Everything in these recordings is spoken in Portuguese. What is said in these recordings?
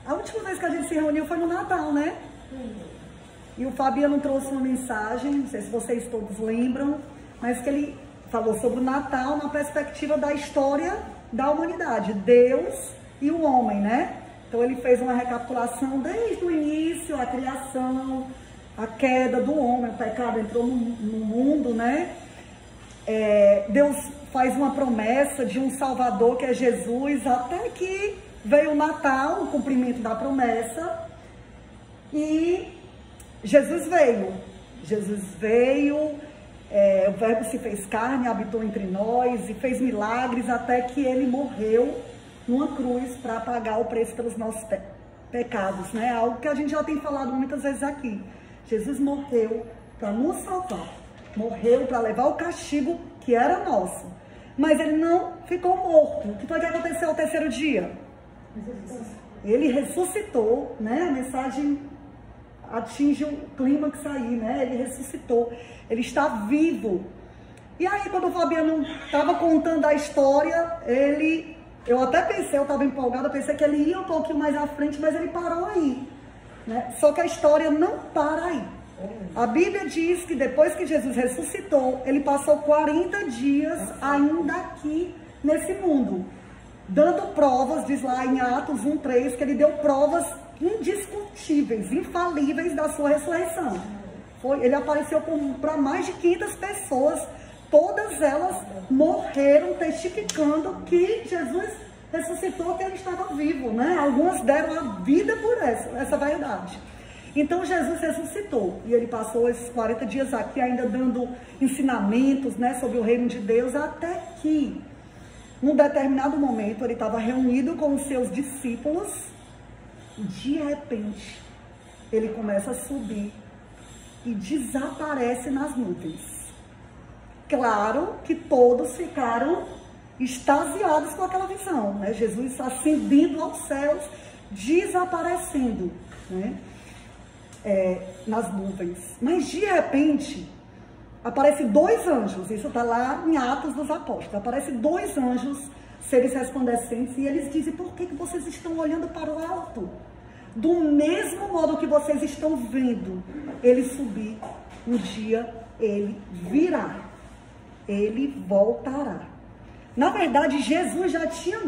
A última vez que a gente se reuniu foi no Natal, né? E o Fabiano trouxe uma mensagem, não sei se vocês todos lembram, mas que ele falou sobre o Natal na perspectiva da história da humanidade, Deus e o homem, né? Então ele fez uma recapitulação desde o início, a criação, a queda do homem, o pecado entrou no mundo, né? Deus faz uma promessa de um Salvador que é Jesus, até que veio o Natal, o cumprimento da promessa, e Jesus veio, o Verbo se fez carne, habitou entre nós e fez milagres até que ele morreu numa cruz para pagar o preço pelos nossos pecados, né? Algo que a gente já tem falado muitas vezes aqui. Jesus morreu para nos salvar, morreu para levar o castigo que era nosso, mas ele não ficou morto. O que foi que aconteceu ao terceiro dia? Ele ressuscitou, né? A mensagem atinge o clímax aí, né? Ele ressuscitou, ele está vivo. E aí, quando o Fabiano estava contando a história, eu até pensei, eu estava empolgada, pensei que ele ia um pouquinho mais à frente, mas ele parou aí, né? Só que a história não para aí. A Bíblia diz que depois que Jesus ressuscitou, ele passou 40 dias ainda aqui nesse mundo, dando provas, diz lá em Atos 1:3, que ele deu provas indiscutíveis, infalíveis da sua ressurreição. Ele apareceu para mais de 500 pessoas, todas elas morreram testificando que Jesus ressuscitou, que ele estava vivo, né? Algumas deram a vida por essa verdade. Então Jesus ressuscitou e ele passou esses 40 dias aqui ainda dando ensinamentos, né, sobre o reino de Deus, até que num determinado momento ele estava reunido com os seus discípulos. De repente, ele começa a subir e desaparece nas nuvens. Claro que todos ficaram extasiados com aquela visão, né? Jesus ascendendo aos céus, desaparecendo, né? Nas nuvens. Mas de repente, aparecem 2 anjos, isso está lá em Atos dos Apóstolos, aparecem 2 anjos, seres resplandecentes, e eles dizem: por que vocês estão olhando para o alto? Do mesmo modo que vocês estão vendo ele subir, um dia ele virá, ele voltará. Na verdade, Jesus já tinha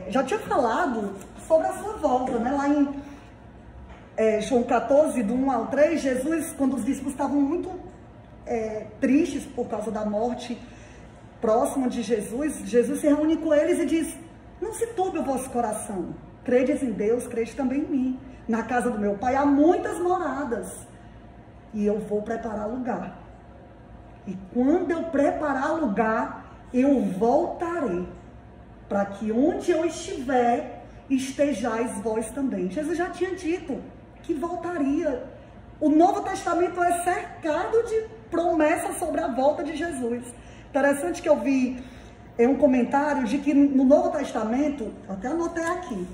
já tinha falado sobre a sua volta, né? Lá em João 14, do 1 ao 3, Jesus, quando os discípulos estavam muito tristes por causa da morte próxima de Jesus, Jesus se reúne com eles e diz: não se turbe o vosso coração, credes em Deus, crede também em mim. Na casa do meu Pai há muitas moradas, e eu vou preparar lugar. E quando eu preparar lugar, eu voltarei, para que onde eu estiver, estejais vós também. Jesus já tinha dito que voltaria. O Novo Testamento é cercado de promessas sobre a volta de Jesus. Interessante que eu vi um comentário de que no Novo Testamento, até anotei aqui,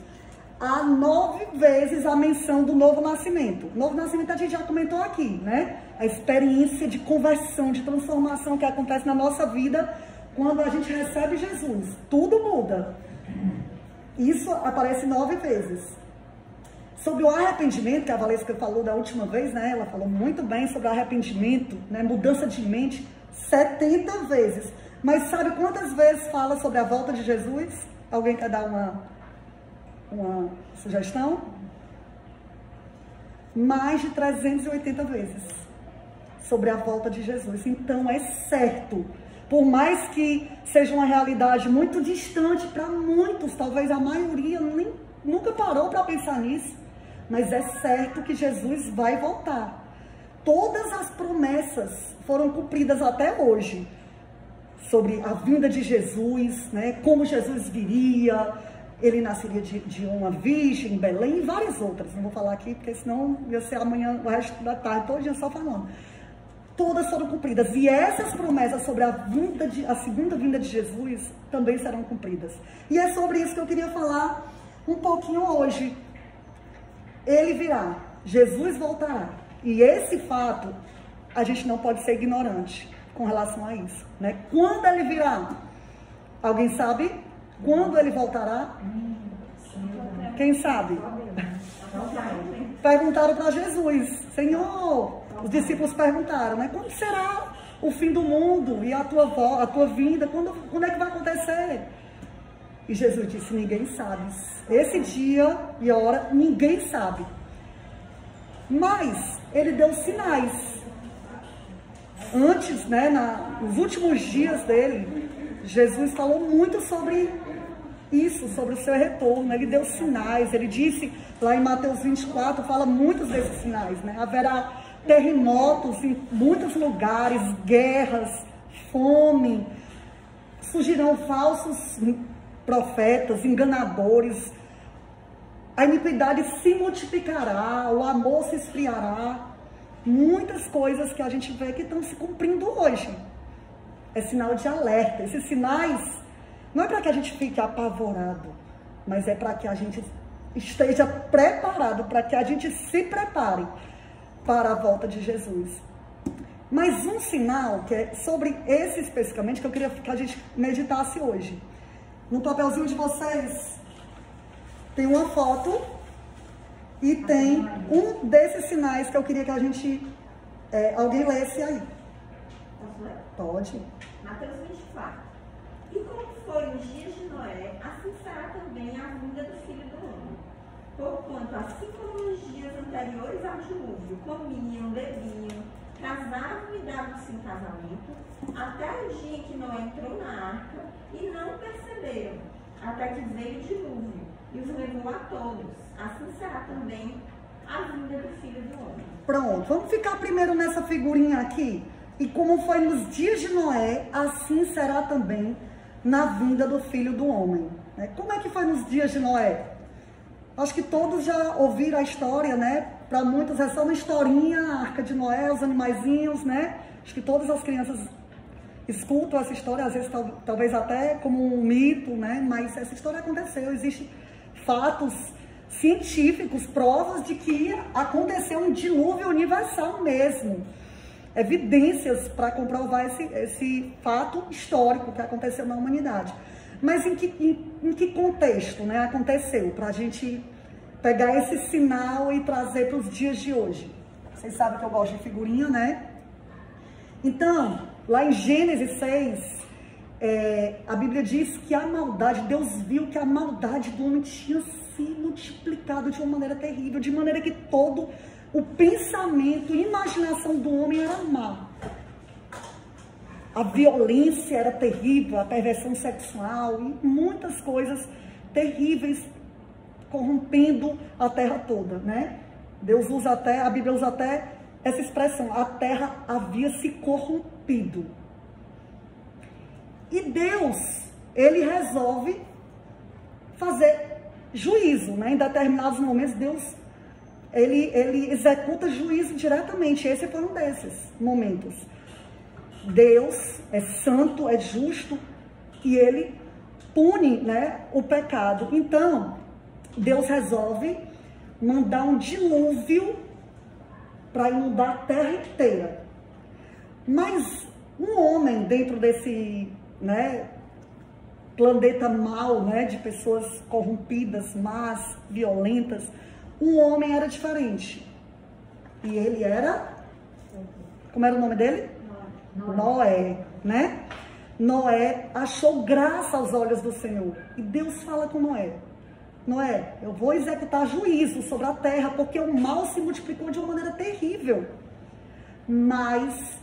há 9 vezes a menção do novo nascimento. O novo nascimento a gente já comentou aqui, né? A experiência de conversão, de transformação que acontece na nossa vida quando a gente recebe Jesus. Tudo muda. Isso aparece 9 vezes. Sobre o arrependimento, que a Valesca falou da última vez, né? Ela falou muito bem sobre arrependimento, né? Mudança de mente, 70 vezes. Mas sabe quantas vezes fala sobre a volta de Jesus? Alguém quer dar uma sugestão? Mais de 380 vezes sobre a volta de Jesus. Então é certo, por mais que seja uma realidade muito distante para muitos, talvez a maioria nunca parou para pensar nisso, mas é certo que Jesus vai voltar. Todas as promessas foram cumpridas até hoje sobre a vinda de Jesus, né? Como Jesus viria, ele nasceria de uma virgem em Belém e várias outras. Não vou falar aqui porque senão ia ser amanhã, o resto da tarde, todo dia só falando. Todas foram cumpridas. E essas promessas sobre a segunda vinda de Jesus também serão cumpridas. E é sobre isso que eu queria falar um pouquinho hoje. Ele virá, Jesus voltará. E esse fato, a gente não pode ser ignorante com relação a isso, né? Quando ele virá? Alguém sabe? Quando ele voltará? Quem sabe? Perguntaram para Jesus, Senhor, os discípulos perguntaram, né? Quando será o fim do mundo e a tua vinda? Quando é que vai acontecer? E Jesus disse, ninguém sabe. Esse dia e hora, ninguém sabe. Mas ele deu sinais. Antes, né, nos últimos dias dele, Jesus falou muito sobre isso, sobre o seu retorno. Ele deu sinais, ele disse, lá em Mateus 24, fala muitos desses sinais, né? Haverá terremotos em muitos lugares, guerras, fome, surgirão falsos profetas, enganadores, a iniquidade se multiplicará, o amor se esfriará, muitas coisas que a gente vê que estão se cumprindo hoje. É sinal de alerta. Esses sinais não é para que a gente fique apavorado, mas é para que a gente esteja preparado, para que a gente se prepare para a volta de Jesus. Mas um sinal, que é sobre esse especificamente, que eu queria que a gente meditasse hoje. No papelzinho de vocês tem uma foto e tem um desses sinais que eu queria que a gente, alguém lesse aí. Posso ler? Pode. Mateus 24. E como foi nos dias de Noé, assim será também a vinda do Filho do Homem. Porquanto, assim como nos dias anteriores ao dilúvio, comiam, bebiam, casavam e davam-se em casamento, até o dia em que Noé entrou na arca, e não perceberam, até que veio o dilúvio, e os levou a todos. Assim será também a vinda do Filho do Homem. Pronto, vamos ficar primeiro nessa figurinha aqui. E como foi nos dias de Noé, assim será também na vinda do Filho do Homem. Como é que foi nos dias de Noé? Acho que todos já ouviram a história, né? Para muitos é só uma historinha, a Arca de Noé, os animaizinhos, né? Acho que todas as crianças escutam essa história, às vezes talvez até como um mito, né? Mas essa história aconteceu, existem fatos científicos, provas de que aconteceu um dilúvio universal mesmo. Evidências para comprovar esse fato histórico que aconteceu na humanidade. Mas em que contexto, né, aconteceu? Para a gente pegar esse sinal e trazer para os dias de hoje. Vocês sabem que eu gosto de figurinha, né? Então, lá em Gênesis 6, a Bíblia diz que a maldade, Deus viu que a maldade do homem tinha se multiplicado de uma maneira terrível, de maneira que todo o pensamento e imaginação do homem era má. A violência era terrível, a perversão sexual e muitas coisas terríveis corrompendo a terra toda, né? Deus usa até, a Bíblia usa até essa expressão, a terra havia se corrompido. E Deus, ele resolve fazer juízo, né? Em determinados momentos, Deus, ele executa juízo diretamente. Esse foi um desses momentos. Deus é santo, é justo, e ele pune, né, o pecado. Então, Deus resolve mandar um dilúvio para inundar a terra inteira. Mas um homem dentro desse, né, planeta mau, né, de pessoas corrompidas, más, violentas, um homem era diferente. E ele era, como era o nome dele? Noé, né? Noé achou graça aos olhos do Senhor. E Deus fala com Noé: Noé, eu vou executar juízo sobre a terra, porque o mal se multiplicou de uma maneira terrível. Mas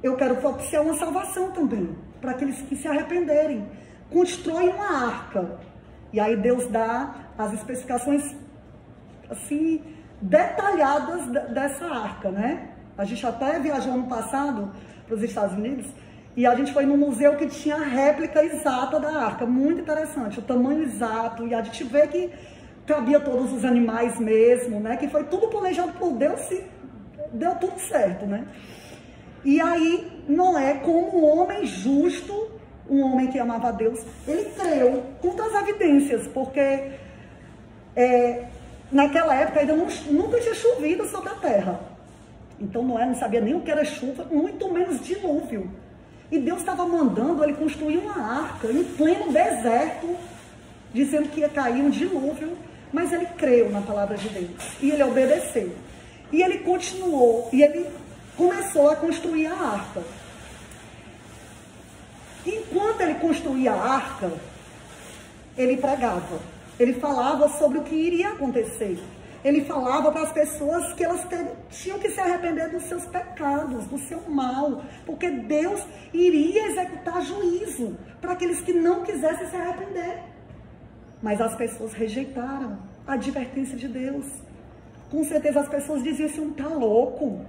eu quero propiciar uma salvação também, para aqueles que se arrependerem. Constrói uma arca. E aí Deus dá as especificações, assim, detalhadas dessa arca, né? A gente até viajou ano passado para os Estados Unidos, e a gente foi num museu que tinha a réplica exata da arca, muito interessante, o tamanho exato, e a gente vê que cabia todos os animais mesmo, né, que foi tudo planejado por Deus, e deu tudo certo, né. E aí Noé, como um homem justo, um homem que amava a Deus, ele creu contra as evidências, porque naquela época ainda nunca tinha chovido sobre a terra. Então Noé não sabia nem o que era chuva, muito menos dilúvio. E Deus estava mandando ele construir uma arca em pleno deserto, dizendo que ia cair um dilúvio Mas ele creu na palavra de Deus e ele obedeceu. E ele continuou, e ele começou a construir a arca. Enquanto ele construía a arca, ele pregava. Ele falava sobre o que iria acontecer. Ele falava para as pessoas que elas tinham que se arrepender dos seus pecados, do seu mal, porque Deus iria executar juízo para aqueles que não quisessem se arrepender. Mas as pessoas rejeitaram a advertência de Deus. Com certeza as pessoas diziam: esse homem está louco.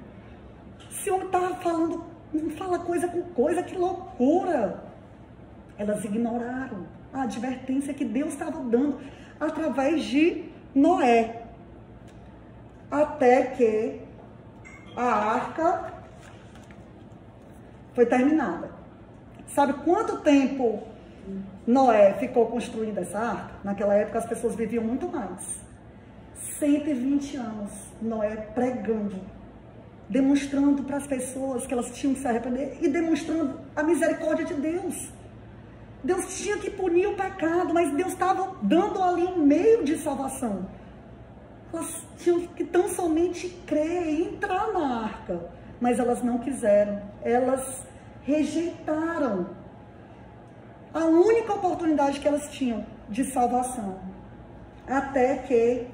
Esse homem está falando, não fala coisa com coisa, que loucura. Elas ignoraram a advertência que Deus estava dando através de Noé. Até que a arca foi terminada. Sabe quanto tempo Noé ficou construindo essa arca? Naquela época as pessoas viviam muito mais. 120 anos Noé pregando, demonstrando para as pessoas que elas tinham que se arrepender e demonstrando a misericórdia de Deus. Deus tinha que punir o pecado, mas Deus estava dando ali um meio de salvação. Elas tinham que tão somente crer e entrar na arca, mas elas não quiseram, elas rejeitaram a única oportunidade que elas tinham de salvação, até que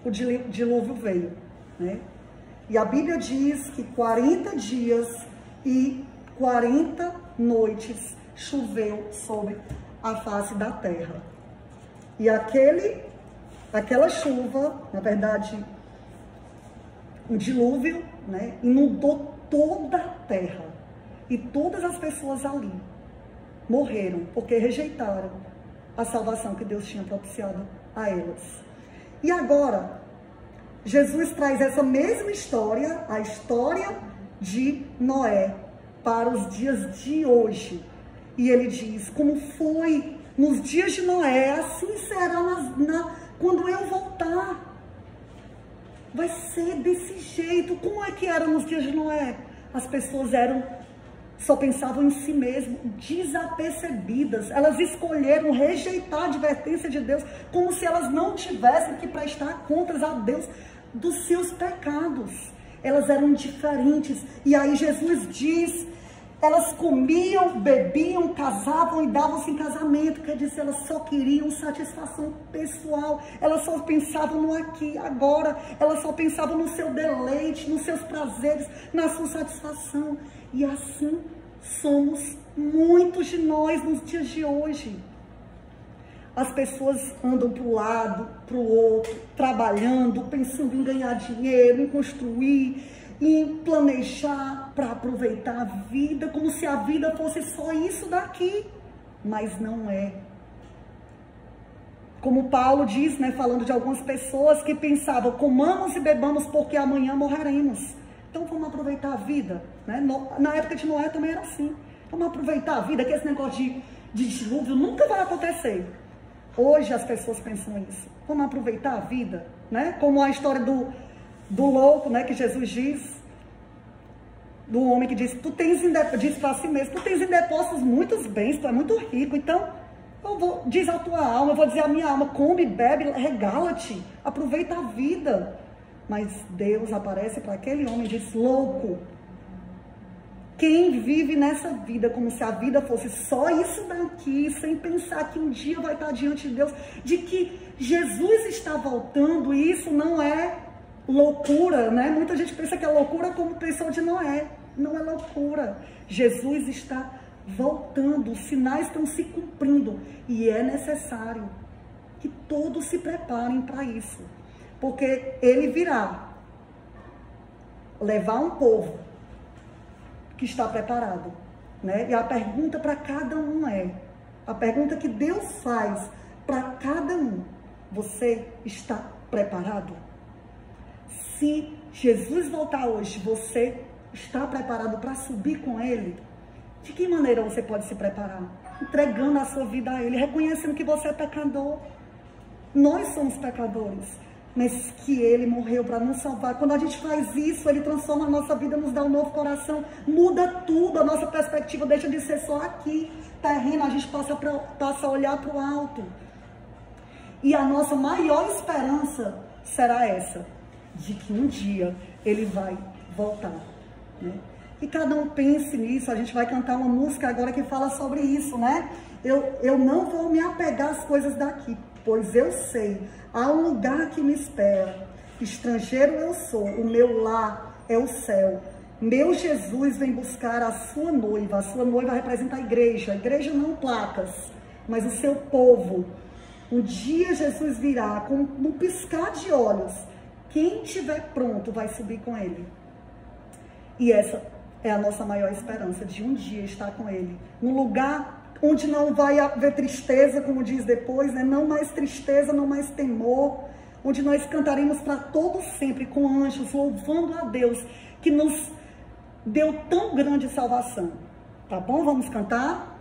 o dilúvio veio, né? E a Bíblia diz que 40 dias e 40 noites choveu sobre a face da terra. E aquela chuva, na verdade, o dilúvio, né, inundou toda a terra. E todas as pessoas ali morreram, porque rejeitaram a salvação que Deus tinha propiciado a elas. E agora, Jesus traz essa mesma história, a história de Noé, para os dias de hoje. E ele diz: como foi nos dias de Noé, assim será quando eu voltar. Vai ser desse jeito. Como é que era nos dias de Noé? As pessoas só pensavam em si mesmas, desapercebidas. Elas escolheram rejeitar a advertência de Deus, como se elas não tivessem que prestar contas a Deus dos seus pecados. Elas eram indiferentes. E aí Jesus diz: elas comiam, bebiam, casavam e davam-se em casamento. Quer dizer, elas só queriam satisfação pessoal. Elas só pensavam no aqui, agora. Elas só pensavam no seu deleite, nos seus prazeres, na sua satisfação. E assim somos muitos de nós nos dias de hoje. As pessoas andam para um lado, para o outro, trabalhando, pensando em ganhar dinheiro, em construir, em planejar para aproveitar a vida, como se a vida fosse só isso daqui. Mas não é. Como Paulo diz, né, falando de algumas pessoas que pensavam: comamos e bebamos porque amanhã morreremos. Então vamos aproveitar a vida, né? Na época de Noé também era assim. Vamos aproveitar a vida, que esse negócio de dilúvio nunca vai acontecer. Hoje as pessoas pensam isso. Vamos aproveitar a vida, né? Como a história do louco, né, que Jesus diz, do homem que diz: diz para si mesmo: tu tens em depósitos muitos bens, tu é muito rico, então diz a tua alma, eu vou dizer a minha alma: come, bebe, regala-te, aproveita a vida. Mas Deus aparece para aquele homem e diz: louco, quem vive nessa vida como se a vida fosse só isso daqui, sem pensar que um dia vai estar diante de Deus, de que Jesus está voltando, e isso não é loucura, né? Muita gente pensa que é loucura, como pensou de Noé. Não é loucura. Jesus está voltando, os sinais estão se cumprindo, e é necessário que todos se preparem para isso, porque ele virá levar um povo que está preparado, né? E a pergunta para cada um a pergunta que Deus faz para cada um: você está preparado? Se Jesus voltar hoje, você está preparado para subir com ele? De que maneira você pode se preparar? Entregando a sua vida a ele, reconhecendo que você é pecador. Nós somos pecadores, mas que ele morreu para nos salvar. Quando a gente faz isso, ele transforma a nossa vida, nos dá um novo coração, muda tudo, a nossa perspectiva deixa de ser só aqui, terreno, a gente passa a olhar para o alto. E a nossa maior esperança será essa, de que um dia ele vai voltar, né? E cada um pense nisso. A gente vai cantar uma música agora que fala sobre isso, né? Eu não vou me apegar às coisas daqui, pois eu sei, há um lugar que me espera. Estrangeiro eu sou, o meu lar é o céu. Meu Jesus vem buscar a sua noiva. A sua noiva representa a igreja não placas, mas o seu povo. Um dia Jesus virá com um piscar de olhos. Quem estiver pronto vai subir com ele. E essa é a nossa maior esperança, de um dia estar com ele. Num lugar onde não vai haver tristeza, como diz depois, né? Não mais tristeza, não mais temor. Onde nós cantaremos para todo sempre com anjos, louvando a Deus, que nos deu tão grande salvação. Tá bom? Vamos cantar?